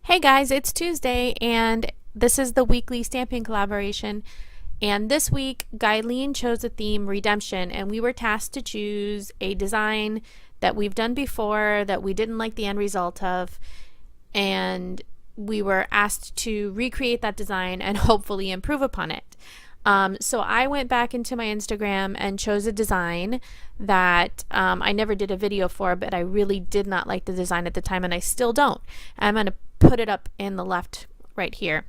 Hey guys, it's Tuesday and this is the weekly stamping collaboration. And this week, Guyleen chose the theme Redemption, and we were tasked to choose a design that we've done before that we didn't like the end result of, and we were asked to recreate that design and hopefully improve upon it. So I went back into my Instagram and chose a design that I never did a video for, but I really did not like the design at the time, and I still don't. I'm going to put it up in the left right here.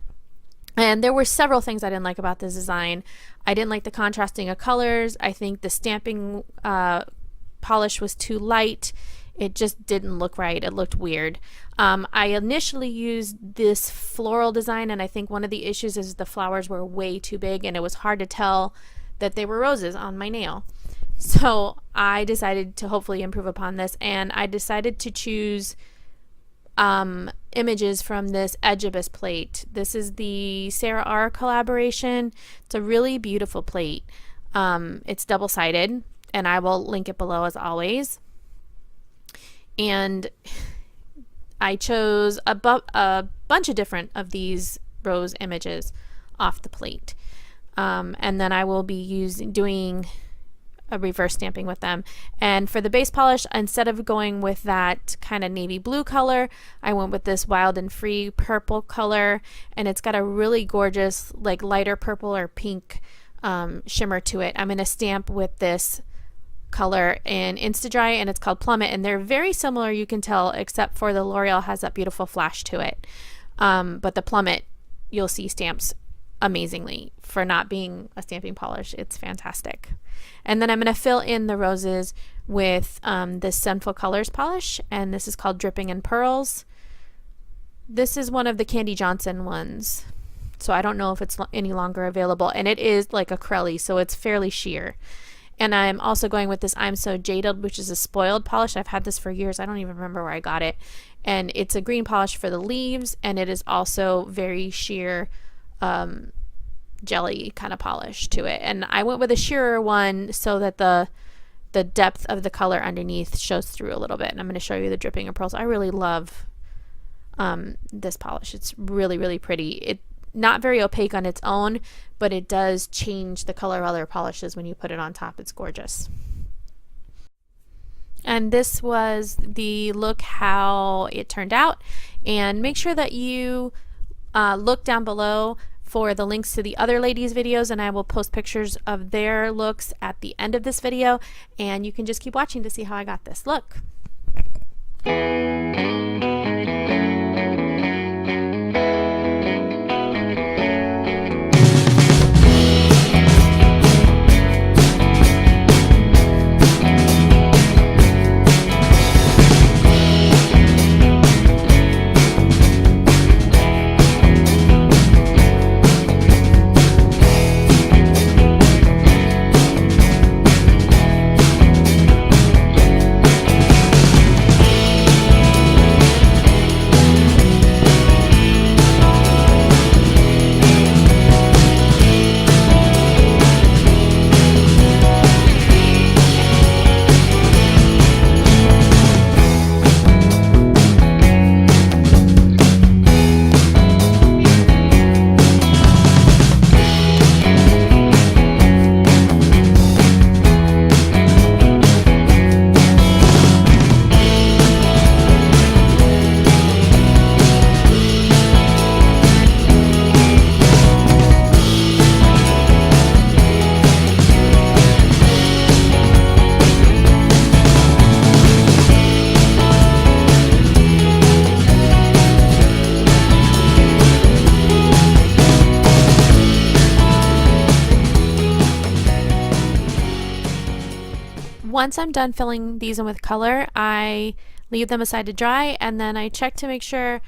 And there were several things I didn't like about this design. I didn't like the contrasting of colors. I think the stamping polish was too light. It just didn't look right. It looked weird. I initially used this floral design, and I think one of the issues is the flowers were way too big and it was hard to tell that they were roses on my nail. So I decided to hopefully improve upon this, and I decided to choose images from this Ejiubas plate. This is the Sarah R collaboration. It's a really beautiful plate. It's double-sided, and I will link it below as always. And I chose a bunch of different of these rose images off the plate. And then I will be doing a reverse stamping with them. And for the base polish, instead of going with that kind of navy blue color, I went with this Wild and Free purple color, and it's got a really gorgeous like lighter purple or pink shimmer to it. I'm going to stamp with this color in Insta Dry, and it's called Plummet, and they're very similar, you can tell, except for the L'Oreal has that beautiful flash to it. But the Plummet, you'll see, stamps amazingly for not being a stamping polish. It's fantastic. And then I'm going to fill in the roses with this Sinful Colors polish, and this is called Dripping in Pearls. This is one of the Candy Johnson ones, so I don't know if it's any longer available, and it is like acrylic, so it's fairly sheer. And I'm also going with this So Jaded, which is a spoiled polish. I've had this for years. I don't even remember where I got it. And it's a green polish for the leaves, and it is also very sheer jelly kind of polish to it. And I went with a sheerer one so that the depth of the color underneath shows through a little bit. And I'm going to show you the Dripping in Pearls. I really love this polish. It's really, really pretty. It's not very opaque on its own, but it does change the color of other polishes when you put it on top. It's gorgeous. And this was the look how it turned out. And make sure that you look down below for the links to the other ladies' videos, and I will post pictures of their looks at the end of this video, and you can just keep watching to see how I got this look. Once I'm done filling these in with color, I leave them aside to dry, and then I check to make sure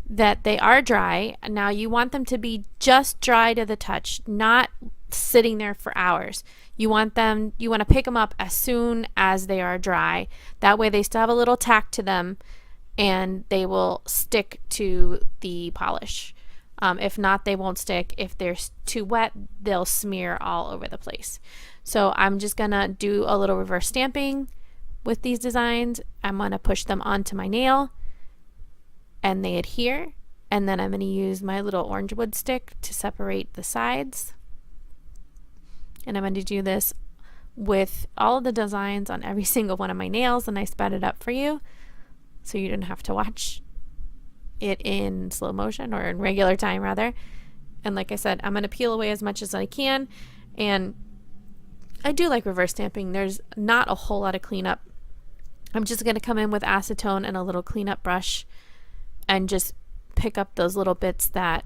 that they are dry. Now you want them to be just dry to the touch, not sitting there for hours. You want to pick them up as soon as they are dry. That way they still have a little tack to them and they will stick to the polish. If not, they won't stick. If they're too wet, they'll smear all over the place. So I'm just gonna do a little reverse stamping with these designs. I'm gonna push them onto my nail and they adhere. And then I'm going to use my little orange wood stick to separate the sides. And I'm going to do this with all of the designs on every single one of my nails, and I sped it up for you so you didn't have to watch it in slow motion, or in regular time rather. And like I said, I'm going to peel away as much as I can, and I do like reverse stamping. There's not a whole lot of cleanup. I'm just going to come in with acetone and a little cleanup brush and just pick up those little bits that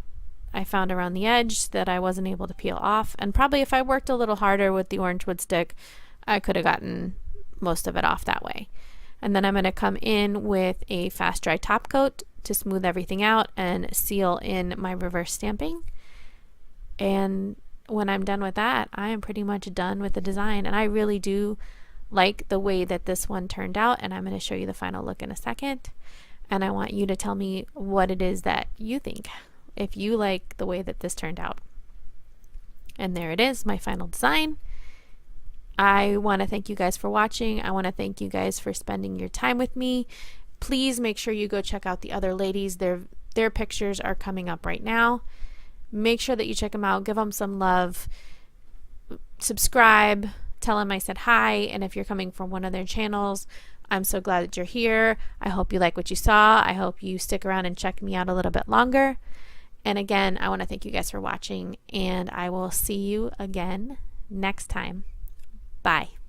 I found around the edge that I wasn't able to peel off. And probably if I worked a little harder with the orange wood stick, I could have gotten most of it off that way. And then I'm going to come in with a fast dry top coat to smooth everything out and seal in my reverse stamping. And when I'm done with that, I am pretty much done with the design. And I really do like the way that this one turned out, and I'm going to show you the final look in a second. And I want you to tell me what it is that you think, if you like the way that this turned out. And there it is, my final design. I want to thank you guys for watching. I want to thank you guys for spending your time with me. Please make sure you go check out the other ladies. Their pictures are coming up right now. Make sure that you check them out. Give them some love. Subscribe. Tell them I said hi. And if you're coming from one of their channels, I'm so glad that you're here. I hope you like what you saw. I hope you stick around and check me out a little bit longer. And again, I want to thank you guys for watching, and I will see you again next time. Bye.